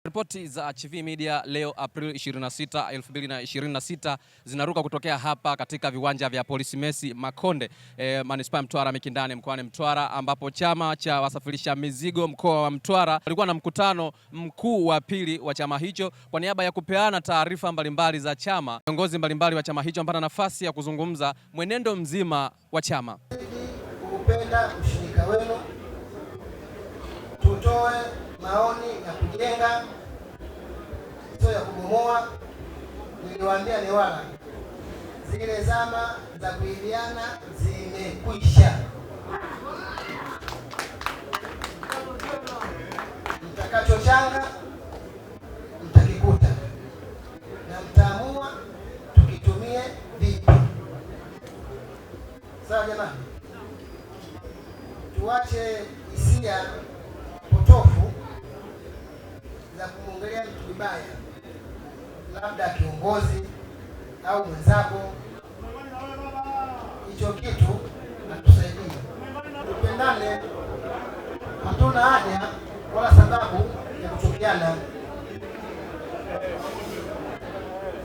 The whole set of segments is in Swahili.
Ripoti za Chivihi Media leo Aprili 26, 2026 zinaruka kutokea hapa katika viwanja vya Polisi Messi Makonde, Manispaa ya Mtwara Mikindani mkoani Mtwara, ambapo chama cha wasafirisha mizigo mkoa wa Mtwara walikuwa na mkutano mkuu wa pili wa chama hicho. Kwa niaba ya kupeana taarifa mbalimbali za chama, viongozi mbalimbali wa chama hicho wamepata nafasi ya kuzungumza mwenendo mzima wa chama. Kupenda ushirika wenu, tutoe maoni ya kujenga, sio ya kubomoa. Niliwaambia Newala, zile zama za kuibiana zimekwisha. Mtakachochanga mtakikuta, na mtaamua tukitumie vipi. Sawa jamani, tuache hisia potofu za kumwongelea mtu vibaya, labda kiongozi au mwenzako. Hicho kitu natusaidie. Tupendane, hatuna haja wala sababu ya kuchukiana.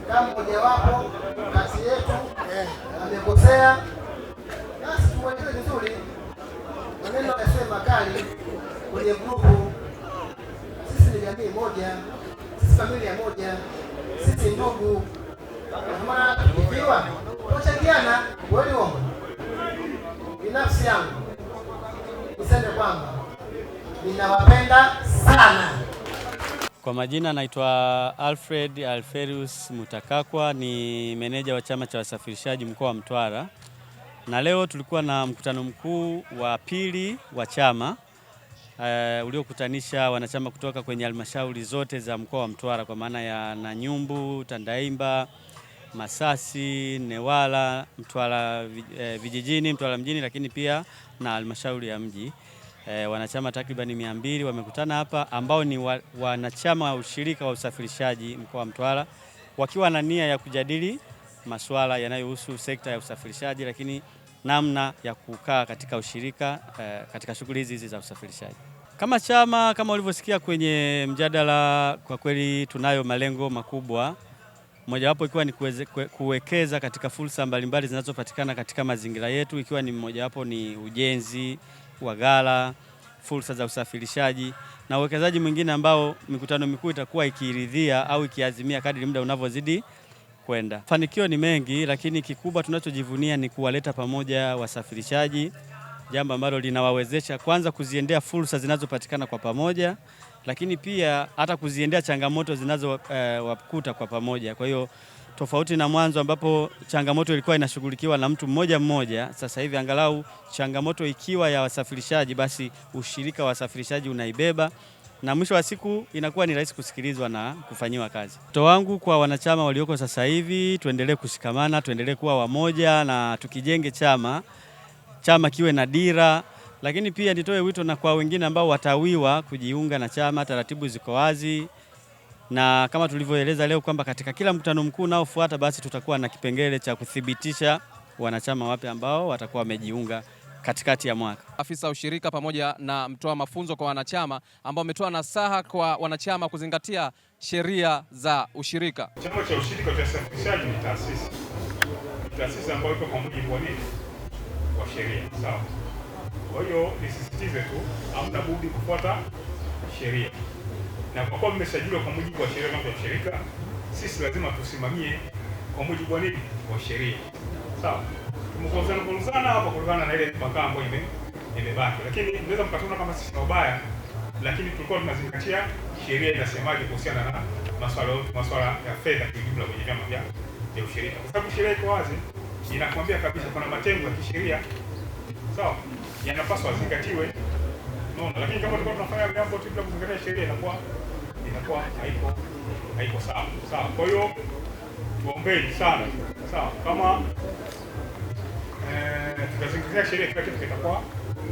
Kama mojawapo kati yetu amekosea, basi tumwelekeze vizuri, maneno yasema kali kwenye grupu. Sisi ni jamii moja, sisi familia moja, sisi ndugu. Kama tukiwa tunachangiana, kweli uongo. Binafsi yangu niseme kwamba ninawapenda sana. Kwa majina naitwa Alfred Alferius Mutakakwa, ni meneja wa chama cha wasafirishaji mkoa wa Mtwara, na leo tulikuwa na mkutano mkuu wa pili wa chama uliokutanisha wanachama kutoka kwenye halmashauri zote za mkoa wa Mtwara, kwa maana ya Nanyumbu, Tandaimba, Masasi, Newala, Mtwara vijijini, Mtwara mjini, lakini pia na halmashauri ya mji. Wanachama takribani 200 wamekutana hapa, ambao ni wanachama wa ushirika wa usafirishaji mkoa wa Mtwara, wakiwa na nia ya kujadili masuala yanayohusu sekta ya usafirishaji, lakini namna ya kukaa katika ushirika katika shughuli hizi za usafirishaji. Kama chama, kama ulivyosikia kwenye mjadala, kwa kweli tunayo malengo makubwa, mojawapo ikiwa ni kuwekeza katika fursa mbalimbali zinazopatikana katika mazingira yetu, ikiwa ni mojawapo ni ujenzi wa ghala, fursa za usafirishaji na uwekezaji mwingine ambao mikutano mikuu itakuwa ikiridhia au ikiazimia kadri muda unavyozidi kwenda. Fanikio ni mengi, lakini kikubwa tunachojivunia ni kuwaleta pamoja wasafirishaji, jambo ambalo linawawezesha kwanza kuziendea fursa zinazopatikana kwa pamoja, lakini pia hata kuziendea changamoto zinazowakuta kwa pamoja. Kwa hiyo tofauti na mwanzo ambapo changamoto ilikuwa inashughulikiwa na mtu mmoja mmoja, sasa hivi angalau changamoto ikiwa ya wasafirishaji, basi ushirika wa wasafirishaji unaibeba, na mwisho wa siku inakuwa ni rahisi kusikilizwa na kufanyiwa kazi. Wito wangu kwa wanachama walioko sasa hivi, tuendelee kushikamana, tuendelee kuwa wamoja na tukijenge chama kiwe na dira, lakini pia nitoe wito na kwa wengine ambao watawiwa kujiunga na chama. Taratibu ziko wazi, na kama tulivyoeleza leo kwamba katika kila mkutano mkuu unaofuata basi tutakuwa na kipengele cha kuthibitisha wanachama wapya ambao watakuwa wamejiunga katikati ya mwaka. Afisa ushirika pamoja na mtoa mafunzo kwa wanachama ambao wametoa nasaha kwa wanachama kuzingatia sheria za ushirika. Chama cha ushirika cha usafirishaji ni taasisi ambayo iko kwa mujibu wa nini? Wa sheria, sawa. Kwa hiyo nisisitize tu, hamna budi kufuata sheria. Na kwa kuwa mmesajiliwa kwa mujibu wa sheria ya ushirika, sisi lazima tusimamie kwa mujibu wa nini? Wa sheria. Sawa. Tumekuozana hapa kulingana na ile mpaka ambayo imebaki. Lakini mnaweza mkatuna kama sisi na ubaya, lakini tulikuwa tunazingatia sheria inasemaje kuhusiana na masuala ya fedha kwa jumla kwenye vyama vya ushirika. Kwa sababu sheria iko wazi, inakwambia kabisa kuna matengo ya kisheria. Sawa. Yanapaswa zingatiwe. Unaona, lakini kama tulikuwa tunafanya jambo tu bila kuzingatia sheria inakuwa haiko sawa. Sawa. Kwa hiyo tuombeni sana. Sawa. Kama tutazingatia sheria, kila kitu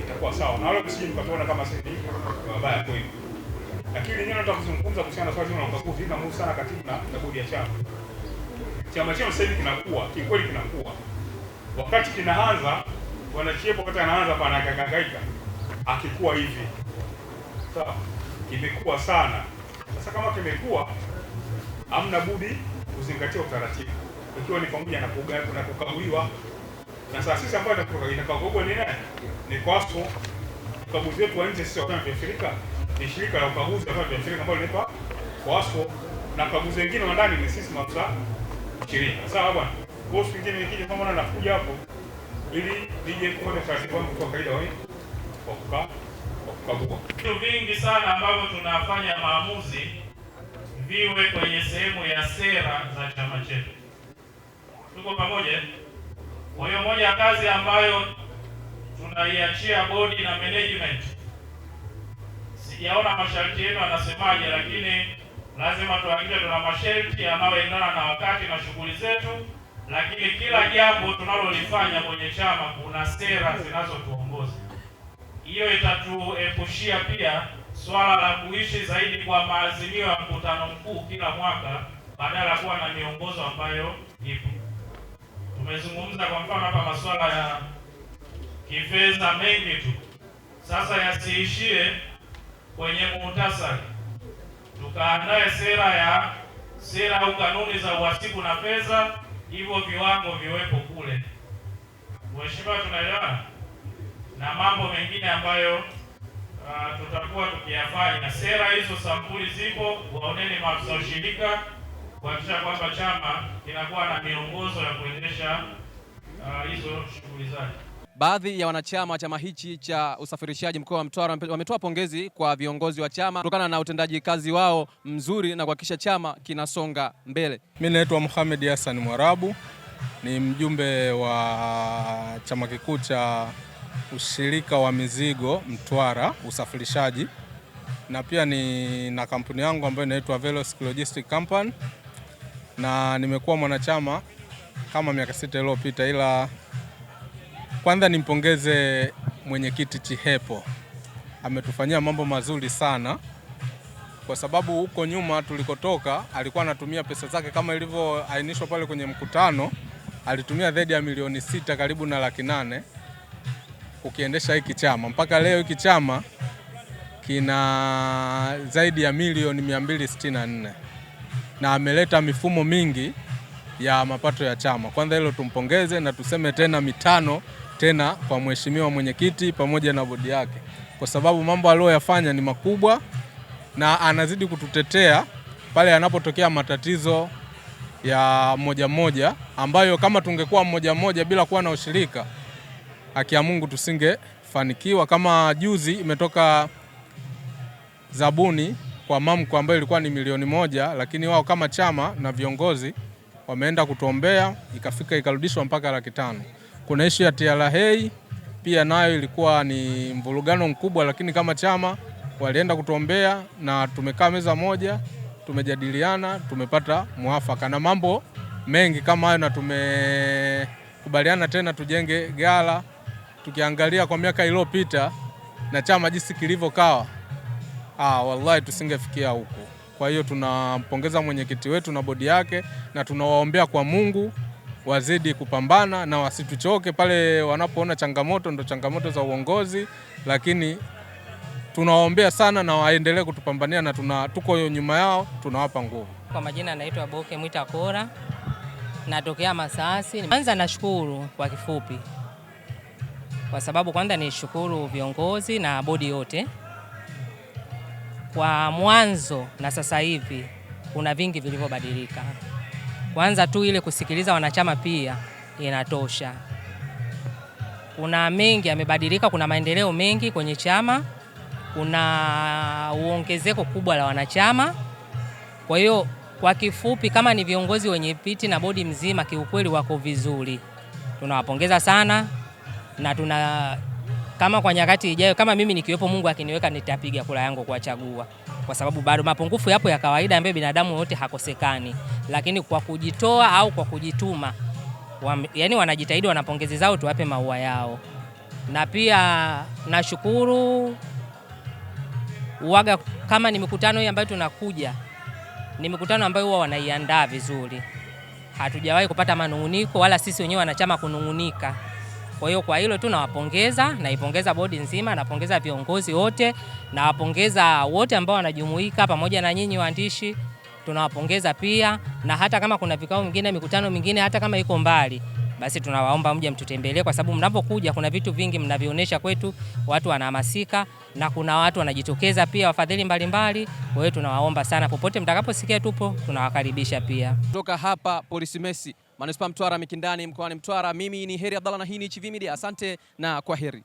itakuwa sawa. Na wale msije mkatuona kama sisi ni mabaya kweli. Lakini nini nataka kuzungumza kuhusiana na swali la ukaguzi na muhimu sana katibu na bodi ya chama. Chama chetu sasa hivi kinakuwa, kikweli kinakuwa. Wakati kinaanza wanachiepo wakati anaanza pana hangaika. akikuwa hivi. Sawa? Kimekuwa sana. Sasa kama kimekuwa, hamna budi kuzingatia utaratibu. Ikiwa ni pamoja na kukaguliwa. Na sasa sisi ambayo inakagua ni nani? Ni KWASCO. Ukaguzi wetu wa nje sisi wa vyama vya shirika ni shirika la ukaguzi wa vyama vya shirika ambalo linaitwa KWASCO, na ukaguzi wengine wa ndani ni sisi maafisa shirika. Sawa bwana? Bosi mwingine nikija kama nakuja hapo ili nije kuona taratibu wangu kwa kawaida wewe kwa kukagua. Vitu vingi sana ambavyo tunafanya maamuzi viwe kwenye sehemu ya sera za chama chetu. Tuko pamoja? Kwa hiyo moja ya kazi ambayo tunaiachia bodi na management, sijaona masharti yenu anasemaje, lakini lazima tuhakikishe tuna masharti yanayoendana na wakati na shughuli zetu, lakini kila jambo tunalolifanya kwenye chama kuna sera zinazotuongoza. Hiyo itatuepushia pia swala la kuishi zaidi kwa maazimio ya mkutano mkuu kila mwaka badala ya kuwa na miongozo ambayo ipo. Tumezungumza kwa mfano hapa masuala ya kifedha mengi tu. Sasa yasiishie kwenye muhtasari. Tukaandae sera au kanuni za uhasibu na fedha, hivyo viwango viwepo kule. Mheshimiwa, tunaelewana? Na mambo mengine ambayo tutakuwa tukiyafanya. Sera hizo sampuli zipo, waoneni maafisa ushirika kuhakikisha kwamba chama kinakuwa na miongozo ya kuendesha hizo shughuli zake. Baadhi ya wanachama wa chama hichi cha usafirishaji mkoa wa Mtwara wametoa pongezi kwa viongozi wa chama kutokana na utendaji kazi wao mzuri na kuhakikisha chama kinasonga mbele. Mimi naitwa Mohamed Hassan Mwarabu, ni mjumbe wa chama kikuu cha ushirika wa mizigo Mtwara usafirishaji, na pia ni na kampuni yangu ambayo inaitwa Velos Logistic Company, na nimekuwa mwanachama kama miaka 6 iliyopita. Ila kwanza nimpongeze mwenyekiti Chihepo, ametufanyia mambo mazuri sana, kwa sababu huko nyuma tulikotoka alikuwa anatumia pesa zake kama ilivyoainishwa pale kwenye mkutano, alitumia zaidi ya milioni 6 karibu na 800 ukiendesha hiki chama. Mpaka leo hiki chama kina zaidi ya milioni 264 na ameleta mifumo mingi ya mapato ya chama. Kwanza hilo tumpongeze, na tuseme tena mitano tena kwa mheshimiwa mwenyekiti pamoja na bodi yake, kwa sababu mambo aliyoyafanya ni makubwa na anazidi kututetea pale yanapotokea matatizo ya moja ambayo kama tungekuwa mmoja bila kuwa na ushirika, haki ya Mungu tusingefanikiwa. Kama juzi imetoka zabuni kwa MAMCO ambayo ilikuwa ni milioni 1, lakini wao kama chama na viongozi wameenda kutuombea ikarudishwa mpaka 500,000. Kuna issue ya TRA pia nayo ilikuwa ni mvurugano mkubwa, lakini kama chama walienda kutuombea na tumekaa meza moja, tumejadiliana, tumepata muafaka na mambo mengi kama hayo, na tumekubaliana tena tujenge ghala. Tukiangalia kwa miaka iliyopita na chama jinsi kilivyokawa, wallahi tusingefikia huko. Kwa hiyo tunampongeza mwenyekiti wetu na bodi yake, na tunawaombea kwa Mungu wazidi kupambana na wasituchoke pale wanapoona changamoto, ndo changamoto za uongozi, lakini tunawaombea sana na waendelee kutupambania, na tuko nyuma yao, tunawapa nguvu. Kwa majina anaitwa Boke Mwita Kora, natokea Masasi. Kwanza nashukuru kwa kifupi, kwa sababu kwanza nishukuru viongozi na bodi yote kwa mwanzo na sasa hivi kuna vingi vilivyobadilika. Kwanza tu ile kusikiliza wanachama pia inatosha. Kuna mengi yamebadilika, kuna maendeleo mengi kwenye chama, kuna uongezeko kubwa la wanachama. Kwa hiyo kwa kifupi, kama ni viongozi wenye viti na bodi mzima, kiukweli wako vizuri, tunawapongeza sana, na kama kwa nyakati ijayo, kama mimi nikiwepo, Mungu akiniweka, nitapiga kura yangu kuwachagua, kwa sababu bado mapungufu yapo ya kawaida ambayo binadamu wote hakosekani, lakini kwa kujitoa au kwa kujituma, yani wanajitahidi, wanapongezi zao, tuwape maua yao. Na pia nashukuru uwaga, kama ni mikutano hii ambayo tunakuja, ni mikutano ambayo huwa wanaiandaa vizuri, hatujawahi kupata manunguniko wala sisi wenyewe wanachama kunungunika. Kwa hiyo kwa hilo tu nawapongeza, naipongeza bodi nzima, napongeza viongozi wote, nawapongeza wote ambao wanajumuika pamoja na nyinyi waandishi, tunawapongeza pia. Na hata kama kuna vikao vingine, mikutano mingine, hata kama iko mbali, basi tunawaomba mje mtutembelee, kwa sababu mnapokuja kuna vitu vingi mnavionyesha kwetu, watu wanahamasika na kuna watu wanajitokeza pia, wafadhili mbalimbali. Kwa hiyo tunawaomba sana, popote mtakaposikia tupo, tunawakaribisha pia. Kutoka hapa Polisi Messi, Manispaa Mtwara Mikindani, mkoani Mtwara, mimi ni Heri Abdalla na hii ni Chivihi Media. Asante na kwaheri.